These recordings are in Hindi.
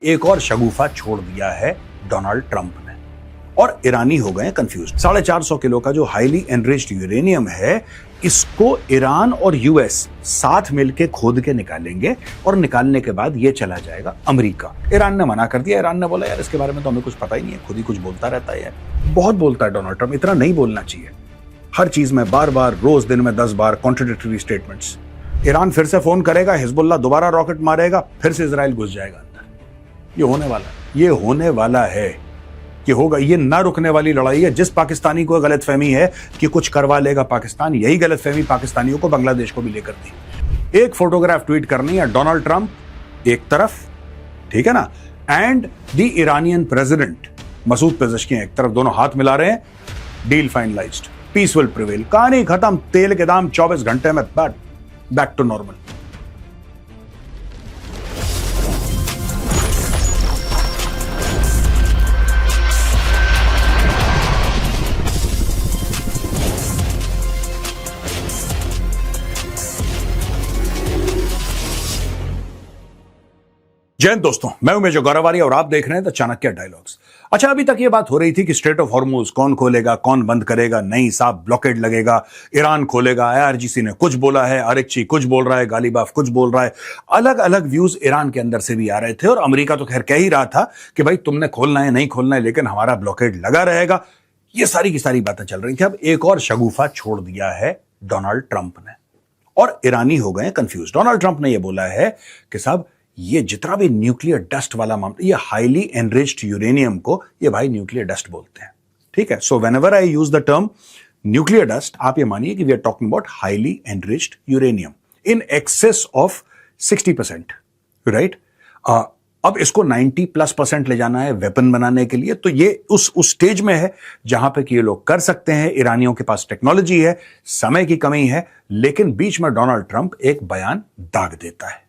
एक और शगुफा छोड़ दिया है डोनाल्ड ट्रंप ने और ईरानी हो गए कंफ्यूज। 450 किलो का जो हाईली एनरिच्ड यूरेनियम है, इसको ईरान और यूएस साथ मिलकर खोद के निकालेंगे और निकालने के बाद ये चला जाएगा अमेरिका। ईरान ने मना कर दिया। ईरान ने बोला यार इसके बारे में तो हमें कुछ पता ही नहीं है, खुद ही कुछ बोलता रहता है। बहुत बोलता है डोनाल्ड ट्रंप, इतना नहीं बोलना चाहिए। हर चीज में बार बार, रोज दिन में 10 बार कॉन्ट्राडिक्टरी स्टेटमेंट्स। ईरान फिर से फोन करेगा, हिजबुल्लाह दोबारा रॉकेट मारेगा, फिर से इजराइल घुस जाएगा अंदर। ये होने वाला है, ये होने वाला है, ये होगा। ये ना रुकने वाली लड़ाई है। जिस पाकिस्तानी को गलतफहमी है कि कुछ करवा लेगा पाकिस्तान, यही गलतफहमी पाकिस्तानियों को बांग्लादेश को भी लेकर थी। एक फोटोग्राफ ट्वीट करनी है, डोनाल्ड ट्रंप एक तरफ, ठीक है ना, and the Iranian president Masoud Pezeshkian एक तरफ, दोनों हाथ मिला रहे हैं। Deal finalised, peace will prevail, कहानी खत्म। तेल के दाम 24 घंटे में बैक टू नॉर्मल। जय हिंद दोस्तों, मैं हूं मेजर गौरवारी और आप देख रहे हैं द चाणक्य डायलॉग्स। अच्छा, अभी तक ये बात हो रही थी कि स्ट्रेट ऑफ हॉर्मुज कौन खोलेगा, कौन बंद करेगा। नहीं साहब, ब्लॉकेड लगेगा, ईरान खोलेगा। आईआरजीसी ने कुछ बोला है, अरेक्ची कुछ बोल रहा है, गालिबाफ कुछ बोल रहा है। अलग अलग व्यूज ईरान के अंदर से भी आ रहे थे और अमेरिका तो खैर कह ही रहा था कि भाई तुमने खोलना है, नहीं खोलना है, लेकिन हमारा ब्लॉकेड लगा रहेगा। ये सारी की सारी बातें चल रही थी। अब एक और शगुफा छोड़ दिया है डोनाल्ड ट्रंप ने और ईरानी हो गए कंफ्यूज। डोनाल्ड ट्रंप ने यह बोला है कि साहब ये जितना भी न्यूक्लियर डस्ट वाला मामला, ये हाईली एनरिच्ड यूरेनियम को ये भाई न्यूक्लियर डस्ट बोलते हैं, ठीक है। So whenever I use the term nuclear dust, आप ये मानिए कि we are talking about highly enriched uranium in excess of 60%, right. अब इसको 90+% ले जाना है वेपन बनाने के लिए, तो ये उस स्टेज में है जहां पे कि ये लोग कर सकते हैं। ईरानियों के पास टेक्नोलॉजी है, समय की कमी है, लेकिन बीच में डोनाल्ड ट्रंप एक बयान दाग देता है।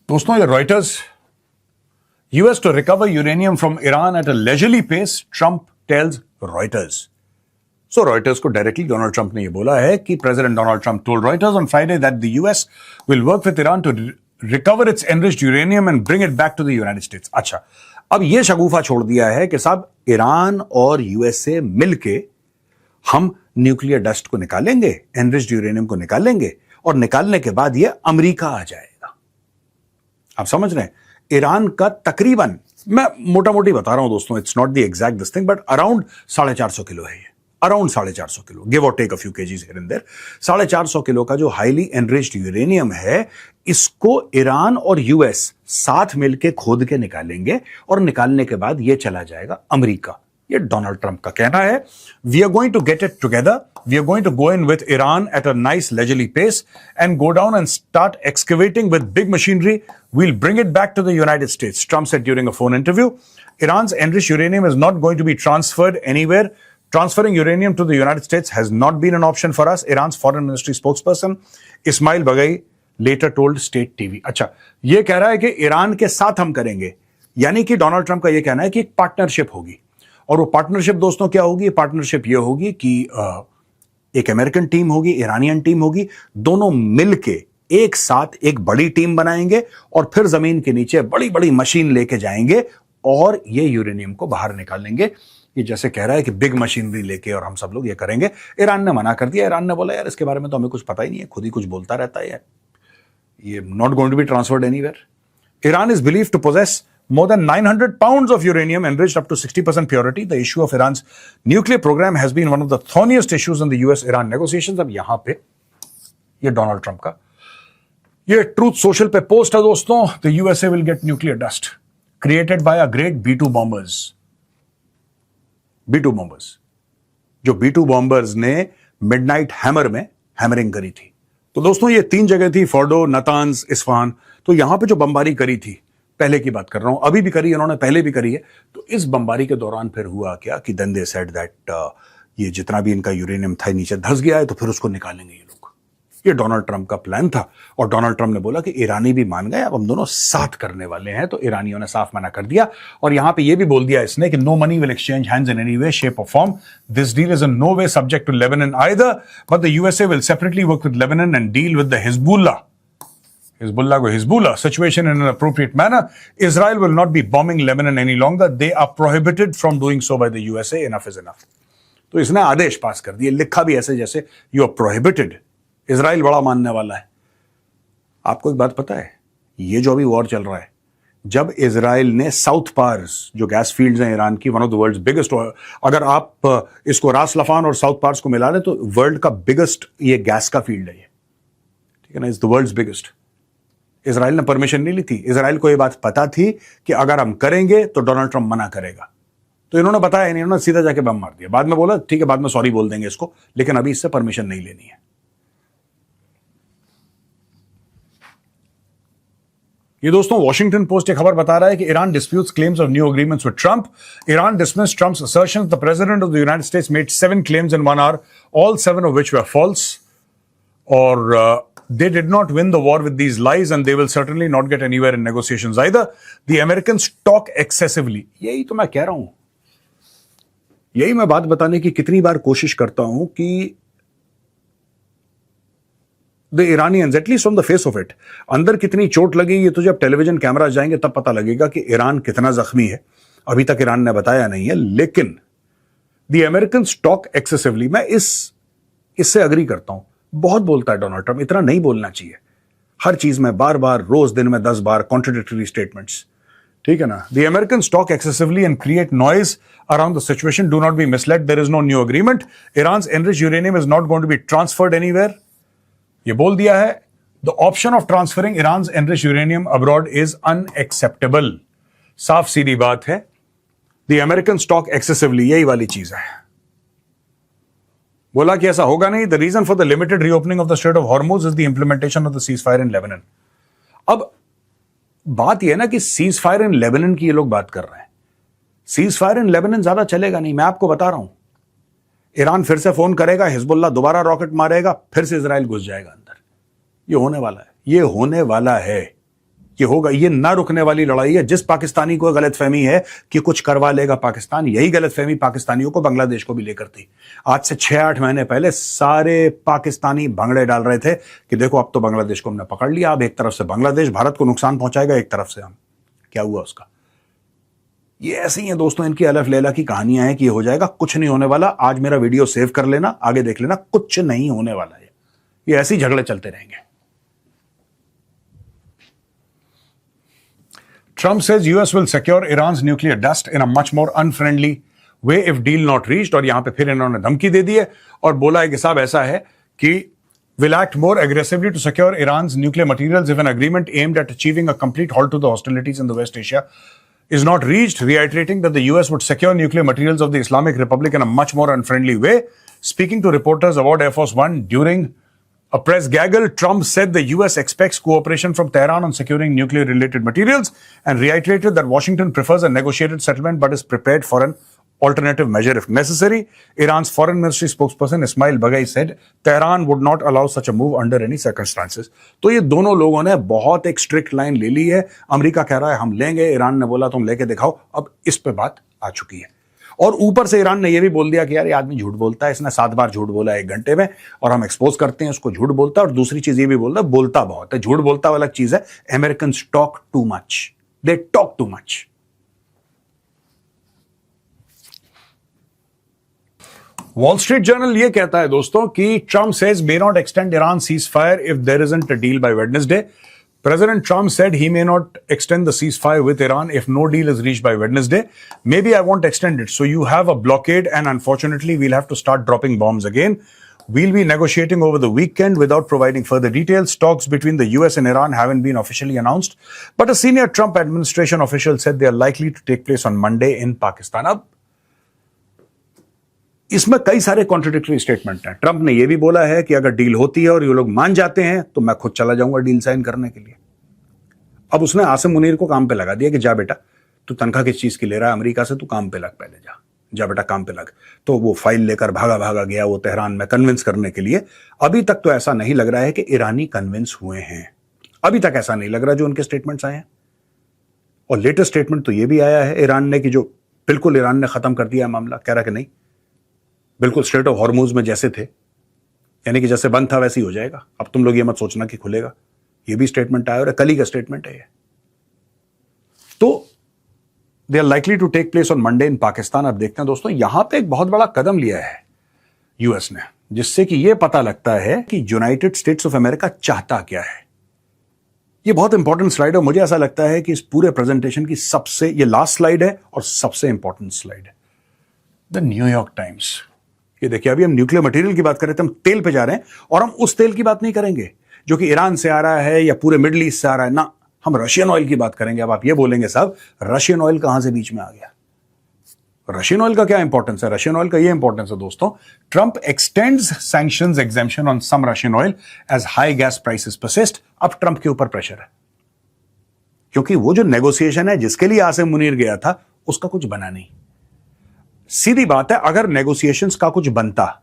दोस्तों, ये Reuters, US to recover uranium from Iran at a leisurely pace, Trump tells Reuters. So Reuters को डायरेक्टली डोनाल्ड ट्रंप ने ये बोला है कि president Donald Trump told Reuters on Friday that the US will work with Iran to recover its enriched uranium and bring it back to the United States. अच्छा, अब ये शगुफा छोड़ दिया है कि साहब ईरान और यूएसए मिलके हम न्यूक्लियर डस्ट को निकालेंगे, एनरिच्ड यूरेनियम को निकालेंगे और निकालने के बाद ये अमेरिका आ जाएगा। आप समझ रहे हैं, ईरान का तकरीबन, मैं मोटा मोटी बता रहा हूं दोस्तों, it's not the exact this thing, but around 450 kilo है ये, around 450 kilo, give or take a few KGs here and there. 450 kilo का जो हाईली एनरिच्ड यूरेनियम है, इसको ईरान और यूएस साथ मिलकर खोद के निकालेंगे और निकालने के बाद ये चला जाएगा अमेरिका। ये डोनाल्ड ट्रंप का कहना है। We are going to get it together, we are going to go in with Iran at a nice leisurely pace and go down and start excavating with big machinery. We'll bring it back to the United States, Trump said during a phone interview. Iran's enriched uranium is not going to be transferred anywhere. Transferring uranium to the United States has not been an option for us, Iran's foreign ministry spokesperson Ismail Baghai later told State TV. अच्छा, ये कह रहा है कि ईरान के साथ हम करेंगे, यानी कि डोनाल्ड ट्रंप का ये कहना है कि एक पार्टनरशिप होगी। और वो पार्टनरशिप दोस्तों क्या होगी? पार्टनरशिप ये होगी कि एक अमेरिकन टीम होगी, ईरानियन टीम होगी, दोनों मिलके एक साथ एक बड़ी टीम बनाएंगे और फिर जमीन के नीचे बड़ी बड़ी मशीन लेके जाएंगे और ये यूरेनियम को बाहर निकालेंगे। ये जैसे कह रहा है कि बिग मशीनरी लेके और हम सब लोग ये करेंगे। ईरान ने मना कर दिया। ईरान ने बोला यार इसके बारे में तो हमें कुछ पता ही नहीं है, खुद ही कुछ बोलता रहता है, ये not going to be transferred anywhere. Iran is believed to possess more than 900 pounds of uranium enriched up to 60% purity. The issue of Iran's nuclear program has been one of the thorniest issues in the US-Iran negotiations. अब यहां पे ये डोनाल्ड ट्रंप का ये ट्रूथ सोशल पे पोस्ट है दोस्तों। The USA will get nuclear dust created by a great B-2 bombers. B-2 bombers, जो B-2 बॉम्बर्स ने मिडनाइट हैमर में हैमरिंग करी थी। तो दोस्तों ये 3 जगह थी, फोर्डो, नातान्ज, इस्फहान। तो यहां पे जो बमबारी करी थी, पहले की बात कर रहा हूं, अभी भी करी, इन्होंने पहले भी करी है। तो इस बमबारी के दौरान फिर हुआ क्या कि देन दे सेड दैट ये जितना भी इनका यूरेनियम था नीचे धंस गया है, तो फिर उसको निकालेंगे ये लोग। ये डोनाल्ड ट्रंप का प्लान था और डोनाल्ड ट्रंप ने बोला कि ईरानी भी मान गए, अब हम दोनों साथ करने वाले हैं। तो ईरानियों ने साफ मना कर दिया और यहां पे ये भी बोल दिया इसने कि no money will exchange hands in any way, shape और form. This deal is in no way subject to Lebanon either, but the USA will separately work with Lebanon and deal with the Hezbollah. Hezbollah को Hezbollah situation in an appropriate manner. Israel will not be bombing Lebanon any longer. They are prohibited from doing so by the USA. Enough is enough. तो इसने आदेश पास कर दिए, लिखा भी ऐसे जैसे यू आर प्रोहिबिटेड. इजराइल बड़ा मानने वाला है. आपको एक बात पता है, ये जो अभी वॉर चल रहा है, जब इजराइल ने साउथ पार्स जो गैस फील्ड्स हैं ईरान की, one of the world's biggest, अगर आप इसको रास लफान और साउथ पार्स को मिला दें तो वर्ल्ड का बिगेस्ट ये गैस का फील्ड है, ये ठीक है ना, is the world's biggest. Israel ने परमिशन नहीं ली थी. इजराइल को यह बात पता थी कि अगर हम करेंगे तो डोनाल्ड ट्रंप मना करेगा, तो इन्होंने बताया नहीं, इन्होंने सीधा जाके बम मार दिया. बाद में बोला ठीक है, बाद में सॉरी बोल देंगे इसको, लेकिन अभी इससे परमिशन नहीं लेनी है. ये दोस्तों वॉशिंगटन पोस्ट एक खबर बता रहा है कि Iran disputes claims of new agreements with Trump. Iran dismissed Trump's assertions the president of the United states made 7 claims in 1 hour, all 7 of which were false. Or they did not win the war with these lies and they will certainly not get anywhere in negotiations either. The Americans talk excessively. यही तो मैं कह रहा हूं, यही मैं बात बताने की कितनी बार कोशिश करता हूं कि the Iranians, at least on the face of it, अंदर कितनी चोट लगी ये तो जब टेलीविजन कैमरा जाएंगे तब पता लगेगा कि ईरान कितना जख्मी है. अभी तक ईरान ने बताया नहीं है, लेकिन the Americans talk excessively. मैं इससे अग्री करता हूं. बहुत बोलता है डोनाल्ड ट्रंप, इतना नहीं बोलना चाहिए. हर चीज में बार बार, रोज दिन में 10 बार कॉन्ट्रडिक्टरी स्टेटमेंट्स, ठीक है ना. The Americans talk excessively and create noise around the situation. Do not be misled. There is no new agreement. Iran's enriched uranium is not going to be transferred anywhere. ये बोल दिया है. The option of transferring Iran's enriched uranium abroad is unacceptable. साफ सीधी बात है. The Americans talk excessively. यही वाली चीज है. बोला कि ऐसा होगा नहीं. The reason for the limited reopening of the Strait of Hormuz is the implementation of the ceasefire in Lebanon. अब बात यह है ना कि ceasefire in Lebanon की ये लोग बात कर रहे हैं. ceasefire in Lebanon ज्यादा चलेगा नहीं, मैं आपको बता रहा हूं. ईरान फिर से फोन करेगा, हिजबुल्लाह दोबारा रॉकेट मारेगा, फिर से इजराइल घुस जाएगा अंदर. ये होने वाला है, ये होने वाला है, ये होगा. ये ना रुकने वाली लड़ाई है. जिस पाकिस्तानी को गलतफहमी है कि कुछ करवा लेगा पाकिस्तान, यही गलतफहमी पाकिस्तानियों को बांग्लादेश को भी लेकर थी. आज से 6-8 महीने पहले सारे पाकिस्तानी भंगड़े डाल रहे थे कि देखो अब तो बांग्लादेश को हमने पकड़ लिया, अब एक तरफ से बांग्लादेश भारत को नुकसान पहुंचाएगा, एक तरफ से हम. क्या हुआ उसका? ये ऐसे ही है दोस्तों, इनकी अलफ लैला की कहानियां हैं कि ये हो जाएगा. कुछ नहीं होने वाला. आज मेरा वीडियो सेव कर लेना, आगे देख लेना, कुछ नहीं होने वाला है. ये ऐसे ही झगड़े चलते रहेंगे. Trump says US will secure Iran's nuclear dust in a much more unfriendly way if deal not reached. और यहां पे फिर इन्होंने धमकी दे दी है और बोला है कि साहब ऐसा है कि will act more aggressively to secure Iran's nuclear materials if an agreement aimed at achieving a complete halt to the hostilities in the West Asia is not reached, reiterating that the US would secure nuclear materials of the Islamic Republic in a much more unfriendly way. Speaking to reporters aboard Air Force One during a press gaggle, Trump said the US expects cooperation from Tehran on securing nuclear-related materials and reiterated that Washington prefers a negotiated settlement but is prepared for an alternative measure if necessary. Iran's foreign ministry spokesperson Ismail Baghai said Tehran would not allow such a move under any circumstances. तो ये दोनों लोगों ने बहुत एक स्ट्रिक्ट लाइन ले ली है. अमेरिका कह रहा है हम लेंगे, ईरान ने बोला तुम लेके दिखाओ. अब इस पे बात आ चुकी है. और ऊपर से ईरान ने यह भी बोल दिया कि यार ये आदमी झूठ बोलता है, इसने 7 बार झूठ बोला 1 घंटे में और हम एक्सपोज करते हैं उसको झूठ बोलता है. और दूसरी चीज ये भी बोलता बहुत है. झूठ बोलता वाला चीज है. Americans talk too much, they talk too much. Wall Street Journal ये कहता है दोस्तों कि Trump says may not extend Iran ceasefire if there isn't a deal by Wednesday. President Trump said he may not extend the ceasefire with Iran if no deal is reached by Wednesday. Maybe I won't extend it. So you have a blockade and unfortunately we'll have to start dropping bombs again. We'll be negotiating over the weekend without providing further details. Talks between the US and Iran haven't been officially announced, but a senior Trump administration official said they are likely to take place on Monday in Pakistan. अब इसमें कई सारे कॉन्ट्रडिक्टरी स्टेटमेंट हैं. ट्रंप ने यह भी बोला है कि अगर डील होती है और ये लोग मान जाते हैं तो मैं खुद चला जाऊंगा डील साइन करने के लिए. अब उसने आसिम मुनीर को काम पे लगा दिया कि जा बेटा तू तनख्वाह किस चीज की ले रहा है अमेरिका से, तू काम पे लग, पहले जा बेटा काम पे लग. तो वो फाइल लेकर भागा गया वो तेहरान में कन्विंस करने के लिए. अभी तक तो ऐसा नहीं लग रहा है कि ईरानी कन्विंस हुए हैं. अभी तक ऐसा नहीं लग रहा जो उनके स्टेटमेंट्स आए हैं. और लेटेस्ट स्टेटमेंट तो ये भी आया है ईरान ने कि जो बिल्कुल ईरान ने खत्म कर दिया मामला. कह रहा कि नहीं, बिल्कुल स्ट्रेट ऑफ हॉर्मुज में जैसे थे, यानी कि जैसे बंद था वैसे ही हो जाएगा. अब तुम लोग ये मत सोचना कि खुलेगा. ये भी स्टेटमेंट आया और कल ही का स्टेटमेंट है ये। तो they are likely to take place on Monday in Pakistan. अब देखते हैं दोस्तों, यहां पे एक बहुत बड़ा कदम लिया है यूएस ने, जिससे कि यह पता लगता है कि यूनाइटेड स्टेट्स ऑफ अमेरिका चाहता क्या है। यह बहुत इंपॉर्टेंट स्लाइड है, मुझे ऐसा लगता है कि इस पूरे प्रेजेंटेशन की सबसे, यह लास्ट स्लाइड है और सबसे इंपॉर्टेंट स्लाइड है। द न्यूयॉर्क टाइम्स, ये देखिए, अभी हम न्यूक्लियर मटेरियल की बात कर रहे थे, हम तेल पे जा रहे हैं और हम उस तेल की बात नहीं करेंगे जो कि ईरान से आ रहा है या पूरे मिडिल ईस्ट से आ रहा है ना, हम रशियन ऑयल की बात करेंगे। अब आप ये बोलेंगे साहब रशियन ऑयल कहां से बीच में आ गया? रशियन ऑयल का क्या इंपॉर्टेंस है? रशियन ऑयल का ये इंपॉर्टेंस है दोस्तों, Trump extends sanctions exemption on some Russian oil as high gas prices persist. अब ट्रंप के ऊपर प्रेशर है, क्योंकि वो जो नेगोशिएशन है जिसके लिए आसिम मुनीर गया था उसका कुछ बना नहीं। सीधी बात है, अगर नेगोशिएशंस का कुछ बनता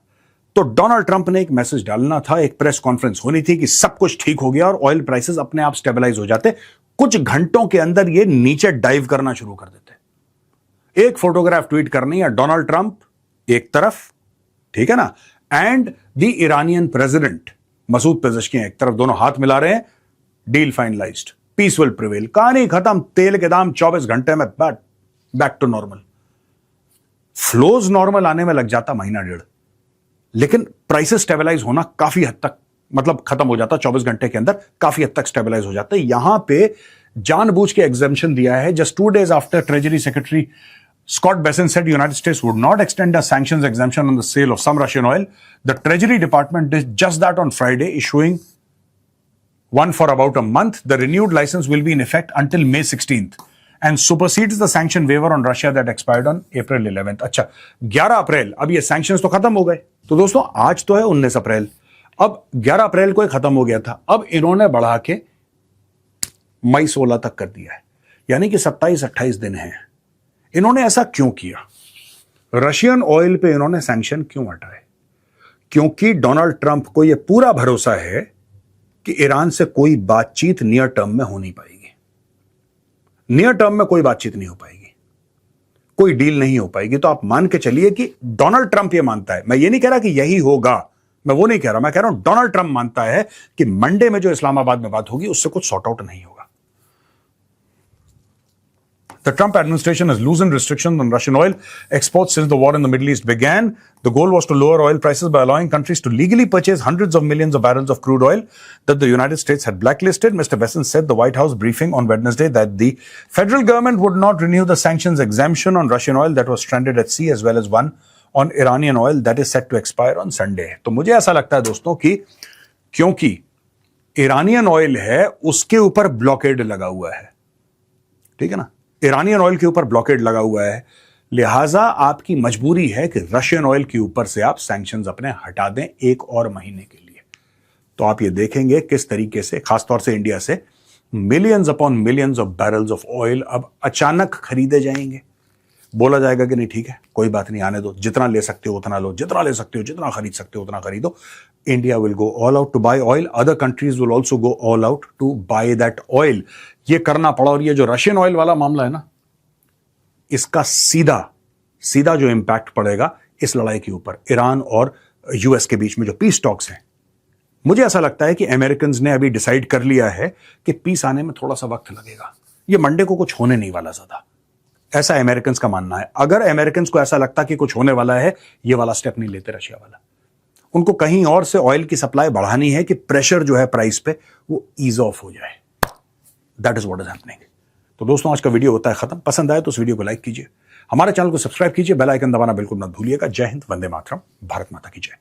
तो डोनाल्ड ट्रंप ने एक मैसेज डालना था, एक प्रेस कॉन्फ्रेंस होनी थी कि सब कुछ ठीक हो गया और ऑयल प्राइसेस अपने आप स्टेबलाइज हो जाते। कुछ घंटों के अंदर ये नीचे डाइव करना शुरू कर देते। एक फोटोग्राफ ट्वीट करनी है, डोनाल्ड ट्रंप एक तरफ, ठीक है ना, and the Iranian president Masoud Pezeshkian एक तरफ, दोनों हाथ मिला रहे हैं, deal finalised, peace will prevail, कहानी खत्म, तेल के दाम 24 घंटे में back to normal. Flows normal आने में लग जाता महीना डेढ़, लेकिन प्राइसेस स्टेबलाइज होना काफी हद तक, मतलब खत्म हो जाता 24 घंटे के अंदर, काफी हद तक स्टेबलाइज हो जाता है। यहां पे जानबूझ के एग्जेम्पशन दिया है। Just 2 days after treasury secretary Scott Bessent said United States would not extend a sanctions exemption on the sale of some Russian oil. The Treasury Department did just that on Friday, issuing one for about a month. The renewed license will be in effect until May 16th and supersedes the sanction waiver on Russia that expired on April 11th. अच्छा, 11 अप्रैल, अब ये sanctions तो खत्म हो गए। तो दोस्तों आज तो है 19 अप्रैल, अब 11 अप्रैल को ही खत्म हो गया था, अब इन्होंने बढ़ा के मई 16 तक कर दिया है, यानी कि 27-28 दिन हैं। इन्होंने ऐसा क्यों किया? रशियन ऑयल पे इन्होंने सैंक्शन क्यों हटाए? क्योंकि डोनाल्ड ट्रंप को यह पूरा भरोसा है कि ईरान से कोई बातचीत नियर टर्म में हो नहीं पाएगी। नियर टर्म में कोई बातचीत नहीं हो पाएगी, कोई डील नहीं हो पाएगी। तो आप मान के चलिए कि डोनाल्ड ट्रंप यह मानता है, मैं ये नहीं कह रहा कि यही होगा, मैं वो नहीं कह रहा, मैं कह रहा हूं डोनाल्ड ट्रंप मानता है कि मंडे में जो इस्लामाबाद में बात होगी उससे कुछ सॉर्ट आउट नहीं होगा। The Trump administration has loosened restrictions on Russian oil exports since the war in the Middle East began. The goal was to lower oil prices by allowing countries to legally purchase hundreds of millions of barrels of crude oil that the United States had blacklisted. Mr. Bessent said the White House briefing on Wednesday that the federal government would not renew the sanctions exemption on Russian oil that was stranded at sea, as well as one on Iranian oil that is set to expire on Sunday. तो मुझे ऐसा लगता है दोस्तों कि क्योंकि ईरानियन ऑयल है उसके ऊपर ब्लॉकेड लगा हुआ है, ठीक है ना, ईरानियन ऑयल के ऊपर ब्लॉकेड लगा हुआ है, लिहाजा आपकी मजबूरी है कि रशियन ऑयल के ऊपर से आप सैंक्शंस अपने हटा दें एक और महीने के लिए। तो आप ये देखेंगे किस तरीके से खासतौर से इंडिया से millions upon millions of barrels of oil अब अचानक खरीदे जाएंगे। बोला जाएगा कि नहीं ठीक है, कोई बात नहीं, आने दो, जितना ले सकते हो उतना लो, जितना ले सकते हो, जितना खरीद सकते हो उतना खरीदो। India will go all out to buy oil, other countries will also go all out to buy that oil. ये करना पड़ा। और ये जो रशियन ऑयल वाला मामला है ना, इसका सीधा जो इंपैक्ट पड़ेगा इस लड़ाई के ऊपर, ईरान और यूएस के बीच में जो पीस टॉक्स हैं, मुझे ऐसा लगता है कि अमेरिकन ने अभी डिसाइड कर लिया है कि पीस आने में थोड़ा सा वक्त लगेगा। ये मंडे को कुछ होने नहीं वाला ज्यादा, ऐसा अमेरिकन का मानना है। अगर अमेरिकन को ऐसा लगता कि कुछ होने वाला है, ये वाला स्टेप नहीं लेते रशिया वाला। उनको कहीं और से ऑयल की सप्लाई बढ़ानी है कि प्रेशर जो है प्राइस पे वो ईज ऑफ हो जाए। That is what is happening. तो दोस्तों आज का वीडियो होता है खत्म। पसंद आए तो उस वीडियो को लाइक कीजिए, हमारे चैनल को सब्सक्राइब कीजिए, बेल आइकन दबाना बिल्कुल मत भूलिएगा। जय हिंद, वंदे मातरम, भारत माता की जय।